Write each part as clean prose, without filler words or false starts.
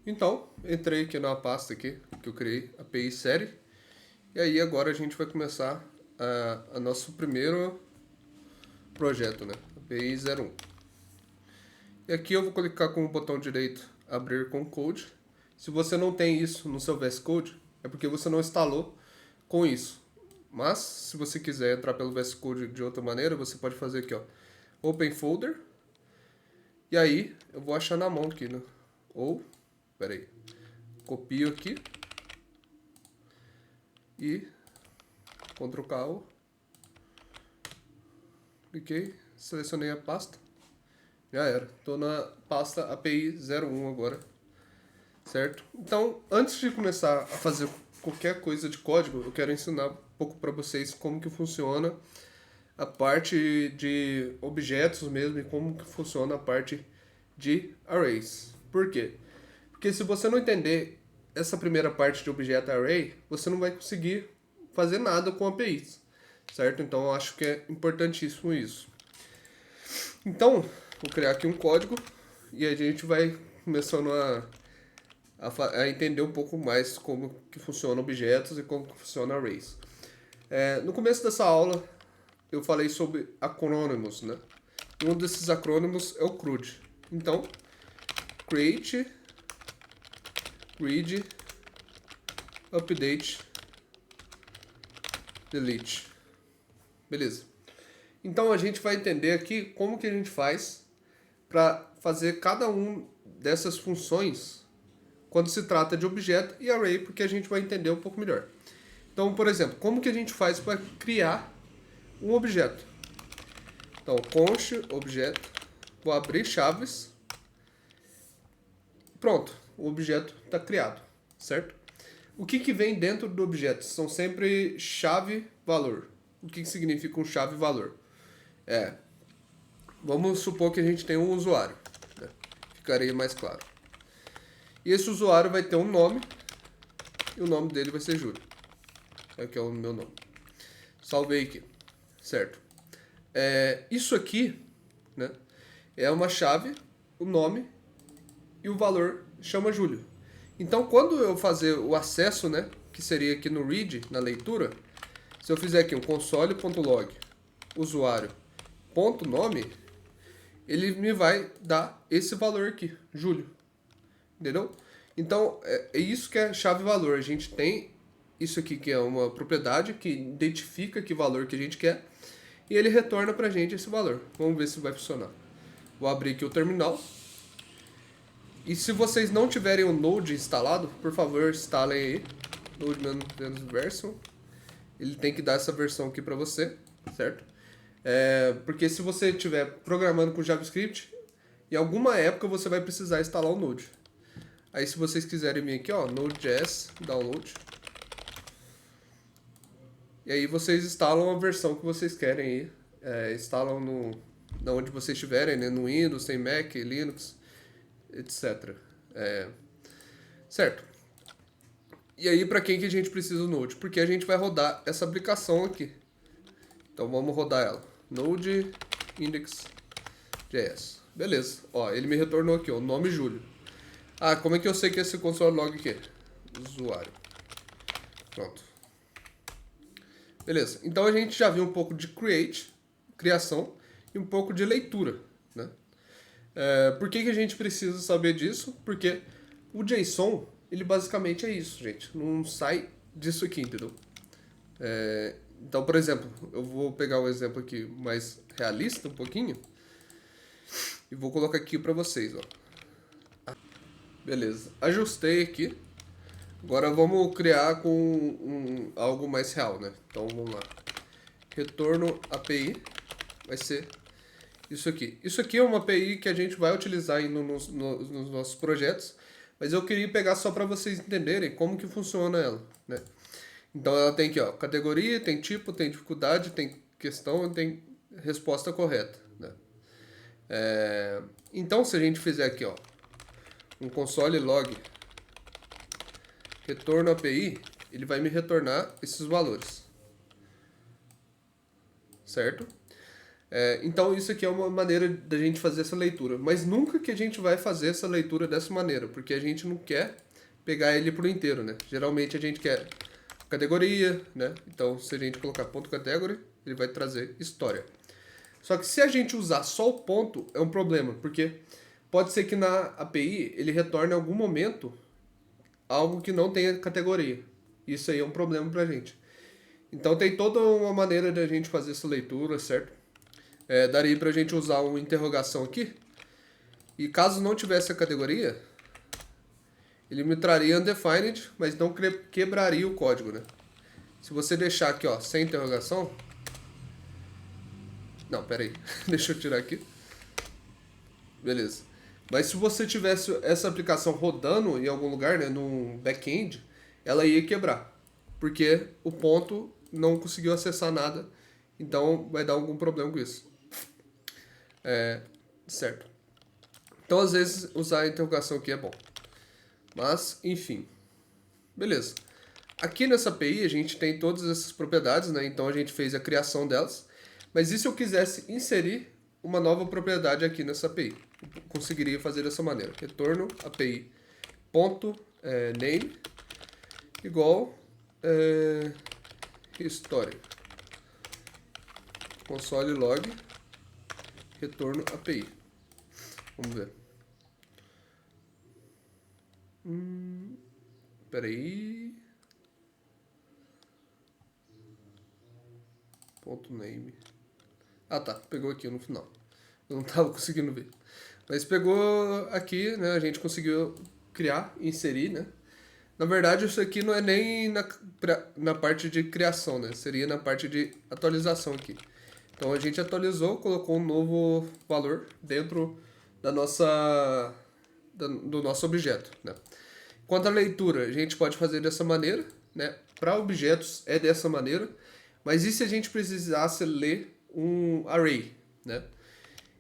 Então, entrei aqui na pasta aqui, que eu criei, API série. E aí agora a gente vai começar a nosso primeiro projeto, né? API 01. E aqui eu vou clicar com o botão direito abrir com code. Se você não tem isso no seu VS Code, é porque você não instalou com isso. Mas, se você quiser entrar pelo VS Code de outra maneira, você pode fazer aqui, ó, Open Folder. E aí, eu vou achar na mão aqui, né? Ou, peraí, copio aqui. E, Ctrl K, cliquei, selecionei a pasta. Já era, estou na pasta API 01 agora. Certo? Então, antes de começar a fazer qualquer coisa de código, eu quero ensinar um pouco para vocês como que funciona a parte de objetos mesmo e como que funciona a parte de arrays. Por quê? Porque se você não entender essa primeira parte de objeto array, você não vai conseguir fazer nada com APIs, certo? Então eu acho que é importantíssimo isso. Então, vou criar aqui um código e a gente vai começando a entender um pouco mais como que funcionam objetos e como que funciona arrays. No começo dessa aula, eu falei sobre acrônimos, né? E um desses acrônimos é o CRUD. Então, create, read, update, delete. Beleza. Então, a gente vai entender aqui como que a gente faz para fazer cada um dessas funções quando se trata de objeto e array, porque a gente vai entender um pouco melhor. Então, por exemplo, como que a gente faz para criar um objeto? Então, const objeto, vou abrir chaves, pronto, o objeto está criado, certo? O que vem dentro do objeto? São sempre chave-valor. O que significa um chave-valor? Vamos supor que a gente tem um usuário, né? Ficaria mais claro. E esse usuário vai ter um nome, e o nome dele vai ser Júlio. Aqui é o meu nome. Salvei aqui, certo? Isso aqui, né, é uma chave, o nome e o valor chama Júlio. Então, quando eu fazer o acesso, né, que seria aqui no read, na leitura, se eu fizer aqui um console.log usuário.nome, ele me vai dar esse valor aqui, Júlio. Entendeu? Então, é isso que é chave-valor. A gente tem isso aqui que é uma propriedade que identifica que valor que a gente quer e ele retorna pra gente esse valor. Vamos ver se vai funcionar. Vou abrir aqui o terminal. E se vocês não tiverem o Node instalado, por favor, instalem aí. Node version. Ele tem que dar essa versão aqui pra você, certo? Porque se você estiver programando com JavaScript, em alguma época você vai precisar instalar o Node. Aí se vocês quiserem vir aqui, ó, Node.js, download. E aí vocês instalam a versão que vocês querem aí. Instalam na onde vocês estiverem, né? No Windows, tem Mac, Linux, etc. Certo. E aí para que a gente precisa do Node? Porque a gente vai rodar essa aplicação aqui. Então vamos rodar ela. Node index.js. Beleza. Ó, ele me retornou aqui, ó, o nome Júlio. Ah, como é que eu sei que esse console log aqui? Usuário. Pronto. Beleza. Então a gente já viu um pouco de create, criação, e um pouco de leitura, né? Por que a gente precisa saber disso? Porque o JSON, ele basicamente é isso, gente. Não sai disso aqui, entendeu? Então, por exemplo, eu vou pegar um exemplo aqui mais realista um pouquinho e vou colocar aqui para vocês, ó. Beleza, ajustei aqui. Agora vamos criar com algo mais real, né? Então vamos lá. Retorno API vai ser isso aqui. Isso aqui é uma API que a gente vai utilizar nos nossos projetos, mas eu queria pegar só para vocês entenderem como que funciona ela, né? Então ela tem aqui, ó, categoria, tem tipo, tem dificuldade, tem questão, tem resposta correta, né? Então se a gente fizer aqui, ó, um console log retorno API, ele vai me retornar esses valores, certo? Então isso aqui é uma maneira da gente fazer essa leitura. Mas nunca que a gente vai fazer essa leitura dessa maneira, porque a gente não quer pegar ele por inteiro, né? Geralmente a gente quer categoria, né? Então se a gente colocar ponto category, ele vai trazer história. Só que se a gente usar só o ponto, é um problema, porque pode ser que na API ele retorne em algum momento algo que não tenha categoria. Isso aí é um problema pra gente. Então tem toda uma maneira da gente fazer essa leitura, certo? Daria pra gente usar uma interrogação aqui. E caso não tivesse a categoria, ele me traria undefined, mas não quebraria o código, né? Se você deixar aqui, ó, sem interrogação... Não, pera aí. Deixa eu tirar aqui. Beleza. Mas se você tivesse essa aplicação rodando em algum lugar, né, num back-end, ela ia quebrar. Porque o ponto não conseguiu acessar nada. Então vai dar algum problema com isso. Certo. Então às vezes usar a interrogação aqui é bom. Mas, enfim. Beleza. Aqui nessa API a gente tem todas essas propriedades, né? Então a gente fez a criação delas. Mas e se eu quisesse inserir uma nova propriedade aqui nessa API? Eu conseguiria fazer dessa maneira. Retorno API ponto, name igual história. Console log retorno API. Vamos ver. Peraí. Ponto name. Ah tá, pegou aqui no final. Eu não tava conseguindo ver. Mas pegou aqui, né? A gente conseguiu criar, inserir, né? Na verdade, isso aqui não é nem na parte de criação, né? Seria na parte de atualização aqui. Então a gente atualizou, colocou um novo valor dentro da do nosso objeto, né? Quanto à leitura, a gente pode fazer dessa maneira, né? Para objetos é dessa maneira. Mas e se a gente precisasse ler um array, né?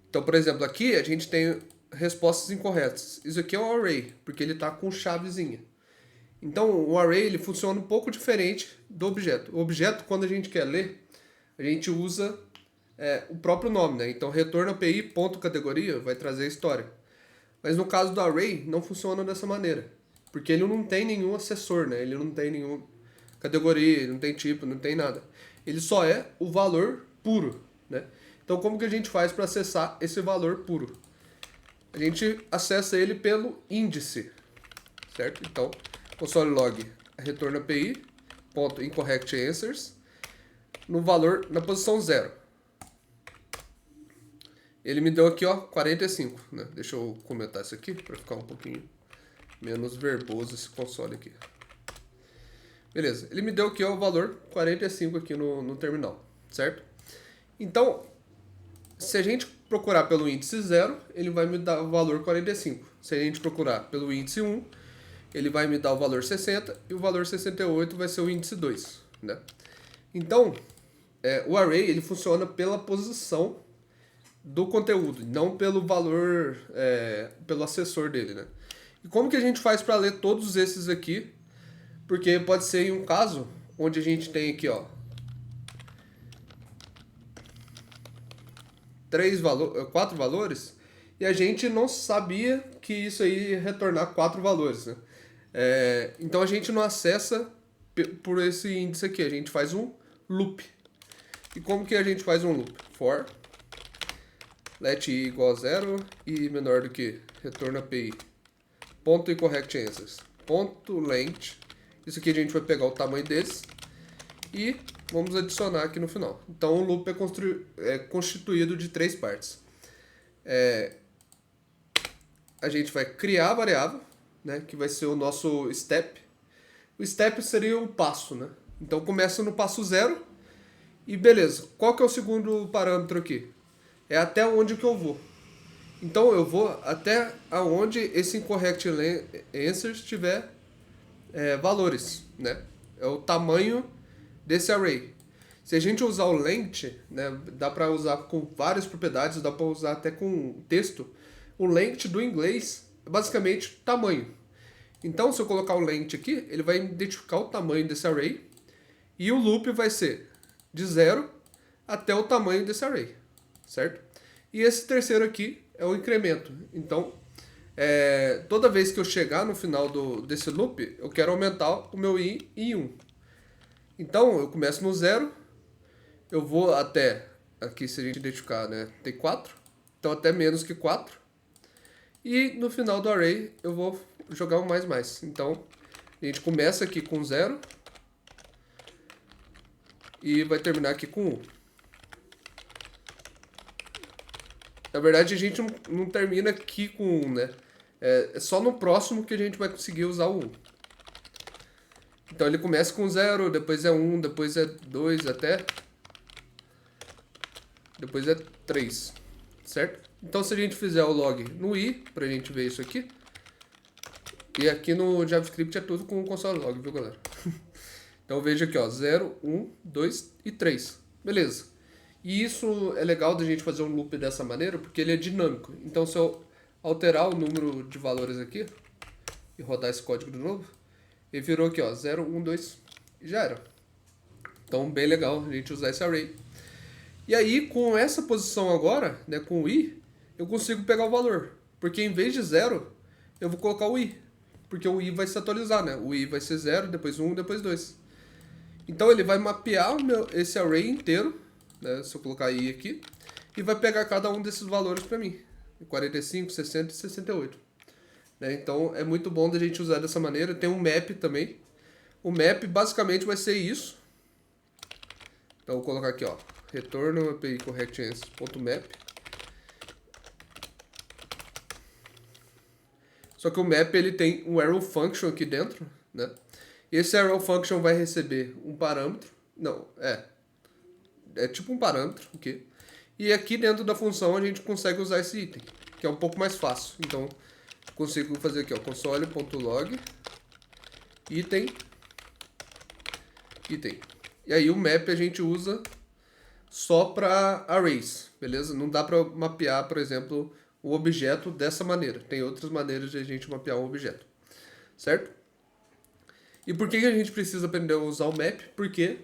Então, por exemplo, aqui a gente tem respostas incorretas. Isso aqui é um array, porque ele está com chavezinha. Então, o array ele funciona um pouco diferente do objeto. O objeto, quando a gente quer ler, a gente usa o próprio nome, né? Então, retorno API ponto categoria vai trazer a história. Mas no caso do array, não funciona dessa maneira. Porque ele não tem nenhum acessor, né? Ele não tem nenhuma categoria, ele não tem tipo, não tem nada. Ele só é o valor puro, né? Então, como que a gente faz para acessar esse valor puro? A gente acessa ele pelo índice, certo? Então, console log retorno API ponto incorrect answers no valor na posição 0. Ele me deu aqui, ó, 45, né? Deixa eu comentar isso aqui para ficar um pouquinho menos verboso esse console aqui. Beleza, ele me deu aqui ó, o valor 45 aqui no terminal, certo? Então, se a gente procurar pelo índice 0, ele vai me dar o valor 45. Se a gente procurar pelo índice 1, ele vai me dar o valor 60 e o valor 68 vai ser o índice 2, né? Então, o array ele funciona pela posição do conteúdo, não pelo valor, pelo acessor dele, né? E como que a gente faz para ler todos esses aqui? Porque pode ser em um caso onde a gente tem aqui, ó, 4 valores e a gente não sabia que isso aí ia retornar 4 valores, né? Então a gente não acessa por esse índice aqui, a gente faz um loop. E como que a gente faz um loop? For let i igual a 0 e menor do que retorno API ponto incorrect answers ponto length. Isso aqui a gente vai pegar o tamanho deles e vamos adicionar aqui no final. Então o loop é constituído de 3 partes. A gente vai criar a variável, né, que vai ser o nosso step. O step seria o passo, né? Então começa no passo 0 e beleza. Qual que é o segundo parâmetro aqui? É até onde que eu vou. Então eu vou até aonde esse incorrect answers tiver valores, né? É o tamanho desse array. Se a gente usar o length, né, dá para usar com várias propriedades, dá para usar até com texto. O length do inglês é basicamente tamanho. Então, se eu colocar o length aqui, ele vai identificar o tamanho desse array e o loop vai ser de 0 até o tamanho desse array, certo? E esse terceiro aqui é o incremento. Então, toda vez que eu chegar no final desse loop, eu quero aumentar o meu i em 1. Então, eu começo no 0, eu vou até, aqui se a gente identificar, né, tem 4, então até menos que 4. E no final do array eu vou jogar um mais. Então, a gente começa aqui com 0 e vai terminar aqui com 1. Na verdade, a gente não termina aqui com 1, né? É só no próximo que a gente vai conseguir usar o 1. Então ele começa com 0, depois é 1, depois é 2 até... Depois é 3, certo? Então se a gente fizer o log no i, pra gente ver isso aqui... E aqui no JavaScript é tudo com o console log, viu, galera? Então veja aqui, ó, 0, 1, 2 e 3. Beleza. E isso é legal da gente fazer um loop dessa maneira, porque ele é dinâmico. Então se eu alterar o número de valores aqui, e rodar esse código de novo, ele virou aqui, ó, 0, 1, 2, e já era. Então bem legal a gente usar esse array. E aí, com essa posição agora, né, com o i, eu consigo pegar o valor. Porque em vez de 0, eu vou colocar o i. Porque o i vai se atualizar, né? O i vai ser 0, depois 1, depois 2. Então ele vai mapear esse array inteiro, né, se eu colocar i aqui, e vai pegar cada um desses valores para mim. 45, 60 e 68. Né? Então é muito bom da gente usar dessa maneira. Tem um map também. O map basicamente vai ser isso. Então eu vou colocar aqui, ó, retorno API correctAnswers.map. Só que o map ele tem um arrow function aqui dentro, né? E esse arrow function vai receber um parâmetro. Não, é tipo um parâmetro, ok? E aqui dentro da função a gente consegue usar esse item, que é um pouco mais fácil. Então, consigo fazer aqui, ó, console.log item. E aí o map a gente usa só para arrays, beleza? Não dá para mapear, por exemplo, o objeto dessa maneira. Tem outras maneiras de a gente mapear um objeto, certo? E por que a gente precisa aprender a usar o map? Porque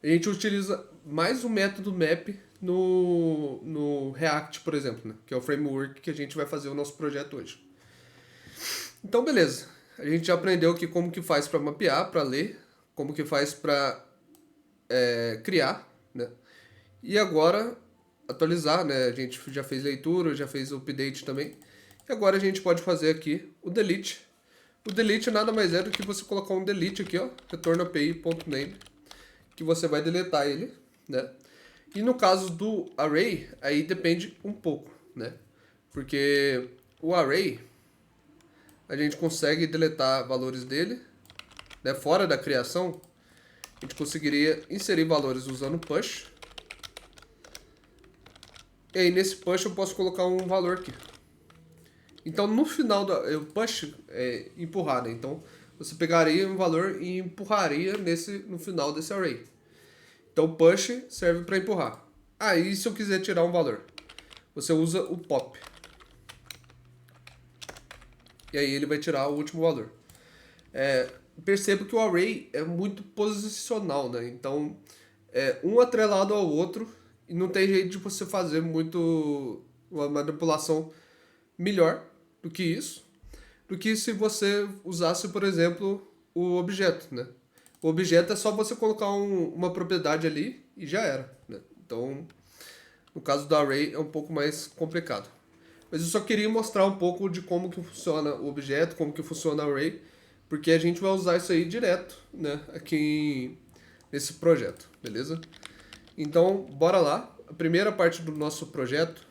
a gente utiliza mais o método map no React, por exemplo, né? Que é o framework que a gente vai fazer o nosso projeto hoje. Então, beleza. A gente já aprendeu aqui como que faz para mapear, para ler, como que faz para criar, né? E agora, atualizar, né? A gente já fez leitura, já fez o update também. E agora a gente pode fazer aqui o delete. O delete nada mais é do que você colocar um delete aqui, ó, retorno API.name, que você vai deletar ele, né? E no caso do array, aí depende um pouco, né? Porque o array, a gente consegue deletar valores dele, né? Fora da criação, a gente conseguiria inserir valores usando push. E aí nesse push eu posso colocar um valor aqui. Então no final do push é empurrar, né? Então você pegaria um valor e empurraria no final desse array. Então push serve para empurrar. Aí se eu quiser tirar um valor, você usa o pop. E aí ele vai tirar o último valor. Perceba que o array é muito posicional, né? Então um atrelado ao outro e não tem jeito de você fazer uma manipulação melhor do que isso, do que se você usasse, por exemplo, o objeto, né? O objeto é só você colocar uma propriedade ali e já era, né? Então, no caso do array é um pouco mais complicado. Mas eu só queria mostrar um pouco de como que funciona o objeto, como que funciona o array, porque a gente vai usar isso aí direto, né? Aqui nesse projeto, beleza? Então, bora lá. A primeira parte do nosso projeto